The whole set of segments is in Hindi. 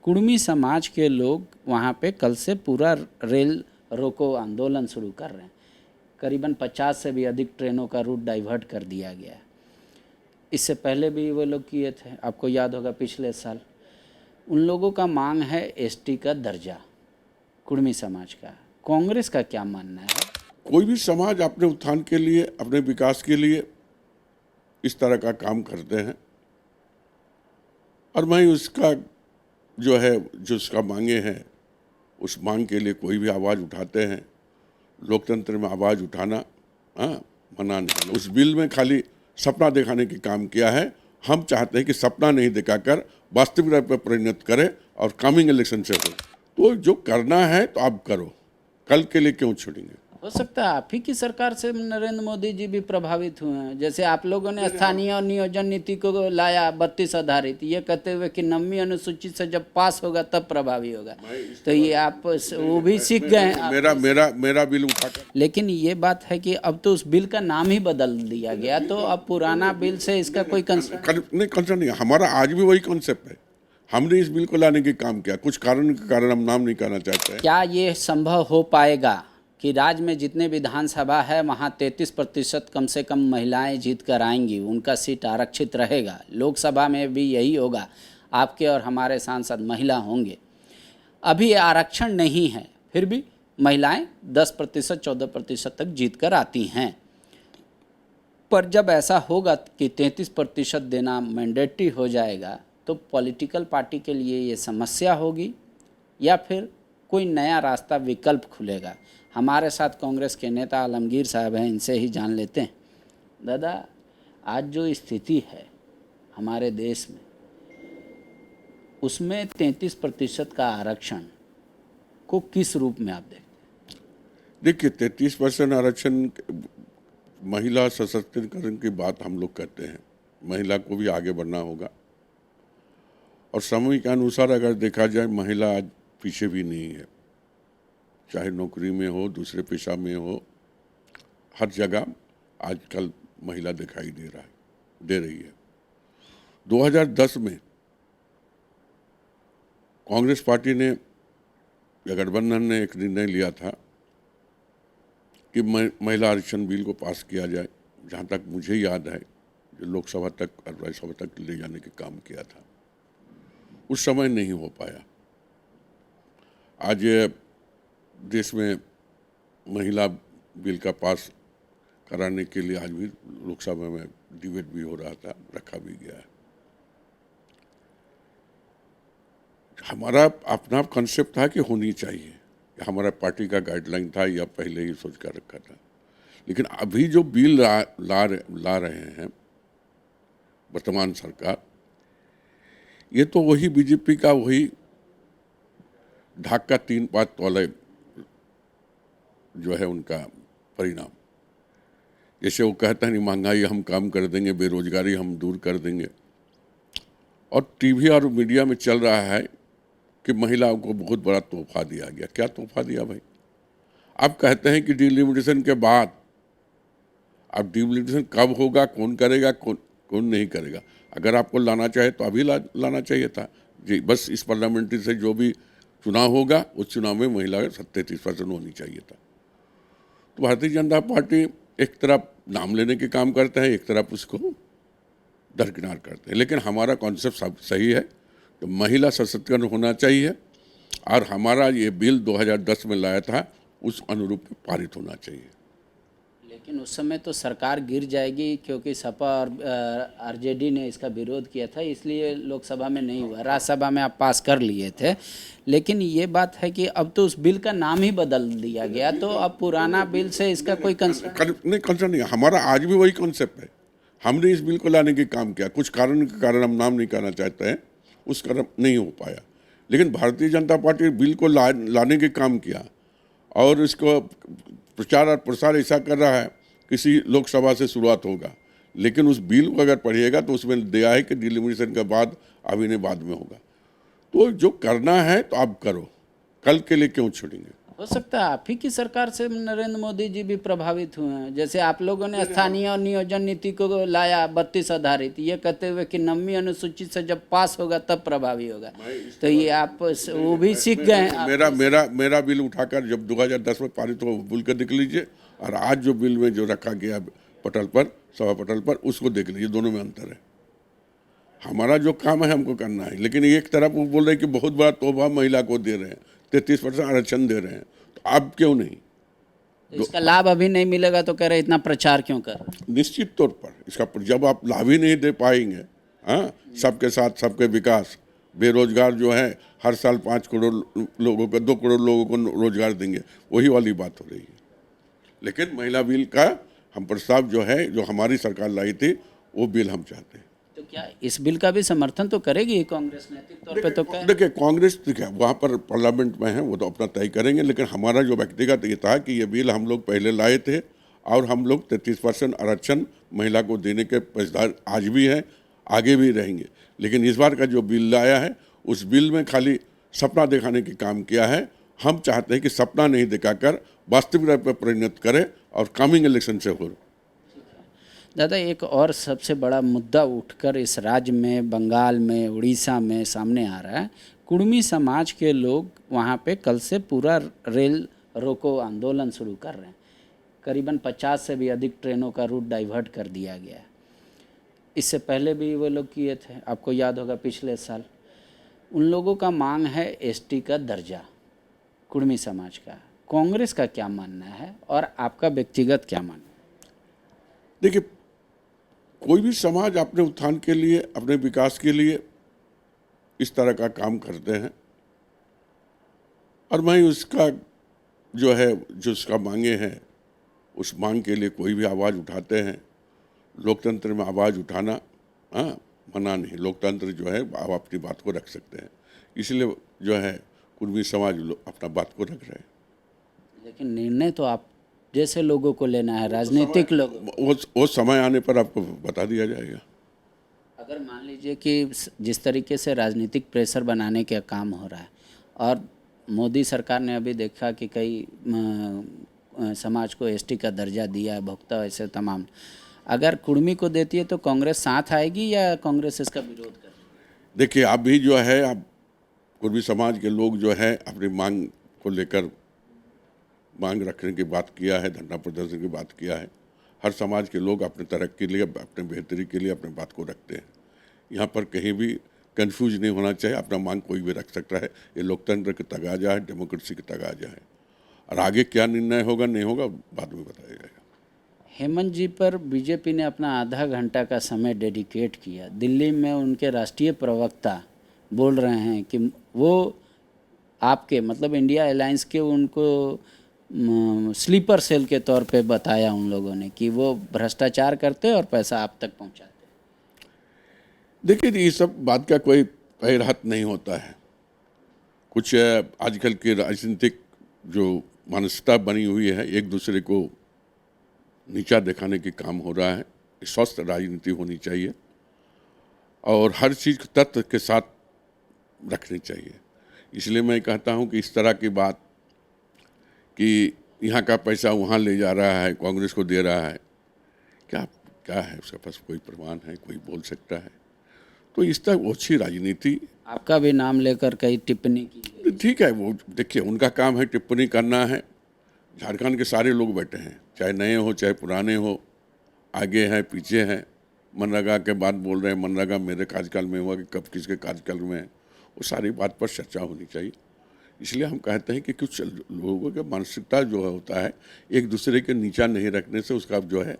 कुड़मी समाज के लोग वहाँ पे कल से पूरा रेल रोको आंदोलन शुरू कर रहे हैं। करीबन 50 से भी अधिक ट्रेनों का रूट डाइवर्ट कर दिया गया है। इससे पहले भी वो लोग किए थे, आपको याद होगा पिछले साल। उन लोगों का मांग है एसटी का दर्जा, कुड़मी समाज का। कांग्रेस का क्या मानना है? कोई भी समाज अपने उत्थान के लिए, अपने विकास के लिए इस तरह का काम करते हैं, और मैं उसका जो उसका मांगे हैं, उस मांग के लिए कोई भी आवाज़ उठाते हैं। लोकतंत्र में आवाज़ उठाना मना नहीं। उस बिल में खाली सपना दिखाने की काम किया है। हम चाहते हैं कि सपना नहीं दिखाकर वास्तविकता पर परिणत करें और कमिंग इलेक्शन से हो। तो जो करना है तो आप करो, कल के लिए क्यों छोड़ेंगे? हो सकता है आप ही की सरकार से नरेंद्र मोदी जी भी प्रभावित हुए हैं। जैसे आप लोगों ने स्थानीय और नियोजन नीति को लाया 32 आधारित, ये कहते हुए कि 9वीं अनुसूचित से जब पास होगा तब प्रभावी होगा। तो ये आप वो भी सीख गए हैं। मेरा बिल उठाकर। लेकिन ये बात है कि अब तो उस बिल का नाम ही बदल दिया गया, तो अब पुराना बिल से इसका कोई कंसर्न नहीं। हमारा आज भी वही कॉन्सेप्ट है। हमने इस बिल को लाने की काम किया, कुछ कारण के कारण हम नाम नहीं करना चाहते हैं। क्या ये संभव हो पाएगा कि राज्य में जितने विधानसभा है वहाँ 33% कम से कम महिलाएं जीत कर आएंगी, उनका सीट आरक्षित रहेगा? लोकसभा में भी यही होगा, आपके और हमारे सांसद महिला होंगे। अभी आरक्षण नहीं है, फिर भी महिलाएं 10% 14% तक जीत कर आती हैं। पर जब ऐसा होगा कि 33% देना मैंडेटरी हो जाएगा, तो पॉलिटिकल पार्टी के लिए ये समस्या होगी या फिर कोई नया रास्ता, विकल्प खुलेगा? हमारे साथ कांग्रेस के नेता आलमगीर साहब हैं, इनसे ही जान लेते हैं। दादा, आज जो स्थिति है हमारे देश में, उसमें 33% का आरक्षण को किस रूप में आप देखते हैं? देखिए, 33% आरक्षण महिला सशक्तिकरण की बात हम लोग करते हैं। महिला को भी आगे बढ़ना होगा, और समय के अनुसार अगर देखा जाए, महिला आज पीछे भी नहीं है। चाहे नौकरी में हो, दूसरे पेशा में हो, हर जगह आजकल महिला दिखाई दे रही है। 2010 में कांग्रेस पार्टी ने, गठबंधन ने एक निर्णय लिया था कि महिला आरक्षण बिल को पास किया जाए। जहाँ तक मुझे याद है, जो लोकसभा तक और राज्यसभा तक ले जाने के काम किया था, उस समय नहीं हो पाया। आज देश में महिला बिल का पास कराने के लिए आज भी लोकसभा में डिबेट भी हो रहा था, रखा भी गया है। हमारा अपना कॉन्सेप्ट था कि होनी चाहिए, हमारा पार्टी का गाइडलाइन था, या पहले ही सोच कर रखा था। लेकिन अभी जो बिल ला रहे हैं वर्तमान सरकार, ये तो वही बीजेपी का वही ढाक का 3-5 तोले जो है उनका परिणाम। जैसे वो कहता है नहीं, महंगाई हम कम कर देंगे, बेरोजगारी हम दूर कर देंगे, और टीवी और मीडिया में चल रहा है कि महिलाओं को बहुत बड़ा तोहफा दिया गया। क्या तोहफा दिया भाई? आप कहते हैं कि डिलिमिटेशन के बाद, अब डिलिमिटेशन कब होगा, कौन करेगा, कौन नहीं करेगा? अगर आपको लाना चाहे तो अभी लाना चाहिए था जी। बस इस पार्लियामेंट्री से जो भी चुनाव होगा, उस चुनाव में महिला 33% होनी चाहिए था। तो भारतीय जनता पार्टी एक तरफ नाम लेने के काम करते हैं, एक तरफ उसको दरकिनार करते हैं। लेकिन हमारा कॉन्सेप्ट सब सही है, तो महिला सशक्तिकरण होना चाहिए, और हमारा ये बिल 2010 में लाया था, उस अनुरूप पारित होना चाहिए। लेकिन उस समय तो सरकार गिर जाएगी, क्योंकि सपा और आरजेडी ने इसका विरोध किया था, इसलिए लोकसभा में नहीं हुआ। राज्यसभा में आप पास कर लिए थे। लेकिन ये बात है कि अब तो उस बिल का नाम ही बदल दिया गया, तो अब पुराना बिल से इसका कोई कंसर्न नहीं। हमारा आज भी वही कॉन्सेप्ट है। हमने इस बिल को लाने की काम किया, कुछ कारण के कारण हम नाम नहीं करना चाहते हैं, उस कारण नहीं हो पाया। लेकिन भारतीय जनता पार्टी बिल को लाने के काम किया, और इसको प्रचार और प्रसार ऐसा कर रहा है किसी लोकसभा से शुरुआत होगा। लेकिन उस बिल को अगर पढ़िएगा तो उसमें दिया है कि डिलिमिटेशन के बाद, अभिनय बाद में होगा। तो जो करना है तो आप करो, कल के लिए क्यों छोड़ेंगे? हो सकता है आप ही की सरकार से नरेंद्र मोदी जी भी प्रभावित हुए हैं। जैसे आप लोगों ने स्थानीय और नियोजन नीति को लाया 32 आधारित, ये कहते हुए कि 9वीं अनुसूची से जब पास होगा तब प्रभावी होगा। तो ये आप वो भी सीख गए हैं आप मेरा मेरा मेरा बिल उठाकर जब 2010 में पारित हुआ भूल कर देख लीजिए, और आज जो बिल में जो रखा गया पटल पर, सभा पटल पर, उसको देख लीजिए, दोनों में अंतर है। हमारा जो काम है हमको करना है, लेकिन एक तरफ वो बोल रहे हैं कि बहुत बड़ा तोहफा महिला को दे रहे हैं, 33% आरक्षण दे रहे हैं, तो अब क्यों नहीं? तो इसका लाभ अभी नहीं मिलेगा तो कह रहे इतना प्रचार क्यों कर रहे हैं? निश्चित तौर पर इसका जब आप लाभ ही नहीं दे पाएंगे, हाँ, सबके साथ सबके विकास, बेरोजगार जो है हर साल 5 करोड़ लोगों को, 2 करोड़ लोगों को रोजगार देंगे, वही वाली बात हो रही है। लेकिन महिला बिल का हम प्रस्ताव जो है, जो हमारी सरकार लाई थी, वो बिल हम चाहते हैं। तो क्या इस बिल का भी समर्थन तो करेगी कांग्रेस नैतिक तौर पे? तो क्या देखिए, कांग्रेस देखिए वहाँ पर पार्लियामेंट में है, वो तो अपना तय करेंगे, लेकिन हमारा जो व्यक्तिगत ये था कि ये बिल हम लोग पहले लाए थे, और हम लोग 33% आरक्षण महिला को देने के पेशदार आज भी हैं, आगे भी रहेंगे। लेकिन इस बार का जो बिल लाया है, उस बिल में खाली सपना दिखाने के काम किया है। हम चाहते हैं कि सपना नहीं दिखाकर वास्तविकता पर परिणत करें और कमिंग इलेक्शन से हो। दादा, एक और सबसे बड़ा मुद्दा उठकर इस राज्य में, बंगाल में, उड़ीसा में सामने आ रहा है। कुर्मी समाज के लोग वहाँ पे कल से पूरा रेल रोको आंदोलन शुरू कर रहे हैं। करीबन 50 से भी अधिक ट्रेनों का रूट डाइवर्ट कर दिया गया है। इससे पहले भी वो लोग किए थे, आपको याद होगा पिछले साल। उन लोगों का मांग है एसटी का दर्जा, कुर्मी समाज का। कांग्रेस का क्या मानना है और आपका व्यक्तिगत क्या मानना है? देखिए, कोई भी समाज अपने उत्थान के लिए, अपने विकास के लिए इस तरह का काम करते हैं, और मैं उसका जो है, जो उसका मांगे हैं, उस मांग के लिए कोई भी आवाज़ उठाते हैं। लोकतंत्र में आवाज़ उठाना, हाँ, मना नहीं। लोकतंत्र जो है, आप अपनी बात को रख सकते हैं, इसलिए जो है कुर्मी समाज अपना बात को रख रहे हैं। लेकिन निर्णय तो आप जैसे लोगों को लेना है, राजनीतिक लोग। वो समय आने पर आपको बता दिया जाएगा। अगर मान लीजिए कि जिस तरीके से राजनीतिक प्रेशर बनाने का काम हो रहा है, और मोदी सरकार ने अभी देखा कि कई समाज को एसटी का दर्जा दिया है, भोक्ता ऐसे तमाम, अगर कुर्मी को देती है तो कांग्रेस साथ आएगी या कांग्रेस इसका विरोध करेगी? देखिए, अभी जो है, अब कुर्मी समाज के लोग जो है अपनी मांग को लेकर मांग रखने की बात किया है, धरना प्रदर्शन की बात किया है। हर समाज के लोग अपने तरक्की के लिए, अपने बेहतरी के लिए अपनी बात को रखते हैं। यहाँ पर कहीं भी कंफ्यूज नहीं होना चाहिए। अपना मांग कोई भी रख सकता है। ये लोकतंत्र की तगाजा है, डेमोक्रेसी की तगाजा है, और आगे क्या निर्णय होगा नहीं होगा बाद में बताया जाएगा। हेमंत जी पर बीजेपी ने अपना आधा घंटा का समय डेडिकेट किया। दिल्ली में उनके राष्ट्रीय प्रवक्ता बोल रहे हैं कि वो आपके मतलब इंडिया अलायंस के उनको स्लीपर सेल के तौर पे बताया उन लोगों ने कि वो भ्रष्टाचार करते और पैसा आप तक पहुंचाते। देखिए, ये सब बात का कोई पैर हाथ नहीं होता है। कुछ आजकल की राजनीतिक जो मानसिकता बनी हुई है, एक दूसरे को नीचा दिखाने के काम हो रहा है। स्वस्थ राजनीति होनी चाहिए और हर चीज़ को तथ्य के साथ रखनी चाहिए। इसलिए मैं कहता हूं कि इस तरह की बात कि यहाँ का पैसा वहाँ ले जा रहा है, कांग्रेस को दे रहा है, क्या क्या है उसके पास? कोई प्रमाण है? कोई बोल सकता है? तो इस तरह ओछी राजनीति। आपका भी नाम लेकर कई टिप्पणी की। ठीक है, वो देखिए उनका काम है, टिप्पणी करना है। झारखंड के सारे लोग बैठे हैं, चाहे नए हो चाहे पुराने हो, आगे हैं पीछे हैं। मनरेगा के बाद बोल रहे हैं मनरेगा मेरे कार्यकाल में हुआ कि कब किसके कार्यकाल में है, वो सारी बात पर चर्चा होनी चाहिए। इसलिए हम कहते हैं कि कुछ लोगों की मानसिकता जो होता है, एक दूसरे के नीचा नहीं रखने से उसका जो है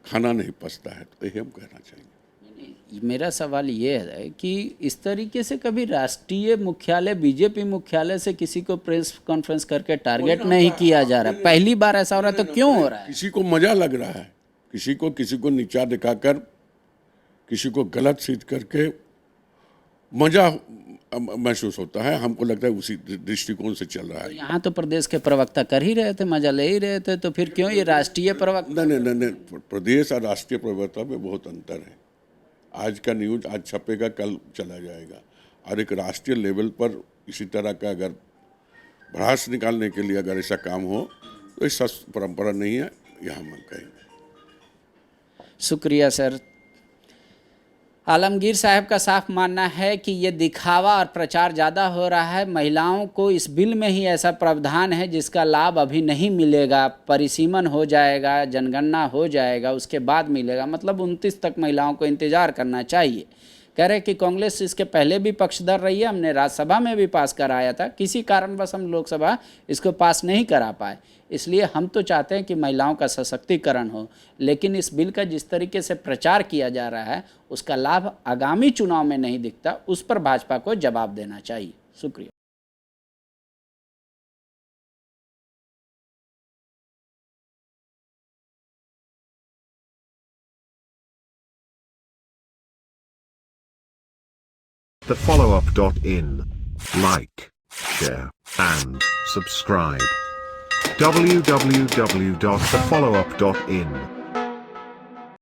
खाना नहीं पचता है। तो यही हम कहना चाहेंगे। मेरा सवाल ये है कि इस तरीके से कभी राष्ट्रीय मुख्यालय, बीजेपी मुख्यालय से किसी को प्रेस कॉन्फ्रेंस करके टारगेट नहीं किया जा रहा। पहली बार ऐसा हो रहा है, तो क्यों हो रहा है? किसी को मजा लग रहा है, किसी को नीचा दिखाकर, किसी को गलत सिद्ध करके मजा महसूस होता है। हमको लगता है उसी दृष्टिकोण से चल रहा है। तो यहाँ तो प्रदेश के प्रवक्ता कर ही रहे थे, मजा ले ही रहे थे, तो फिर क्यों ये राष्ट्रीय प्रवक्ता? नहीं, प्रदेश और राष्ट्रीय प्रवक्ता में बहुत अंतर है। आज का न्यूज आज छपेगा, कल चला जाएगा, और एक राष्ट्रीय लेवल पर इसी तरह का अगर भड़ास निकालने के लिए अगर ऐसा काम हो तो ऐसा परंपरा नहीं है, यहाँ हम कहेंगे। शुक्रिया सर। आलमगीर साहब का साफ मानना है कि ये दिखावा और प्रचार ज़्यादा हो रहा है। महिलाओं को इस बिल में ही ऐसा प्रावधान है जिसका लाभ अभी नहीं मिलेगा, परिसीमन हो जाएगा, जनगणना हो जाएगा, उसके बाद मिलेगा। मतलब 29 तक महिलाओं को इंतज़ार करना चाहिए। कह रहे कि कांग्रेस इसके पहले भी पक्षधर रही है, हमने राज्यसभा में भी पास कराया था, किसी कारणवश हम लोकसभा इसको पास नहीं करा पाए। इसलिए हम तो चाहते हैं कि महिलाओं का सशक्तिकरण हो, लेकिन इस बिल का जिस तरीके से प्रचार किया जा रहा है उसका लाभ आगामी चुनाव में नहीं दिखता, उस पर भाजपा को जवाब देना चाहिए। शुक्रिया। The followup.in. Like, share, and subscribe. www.thefollowup.in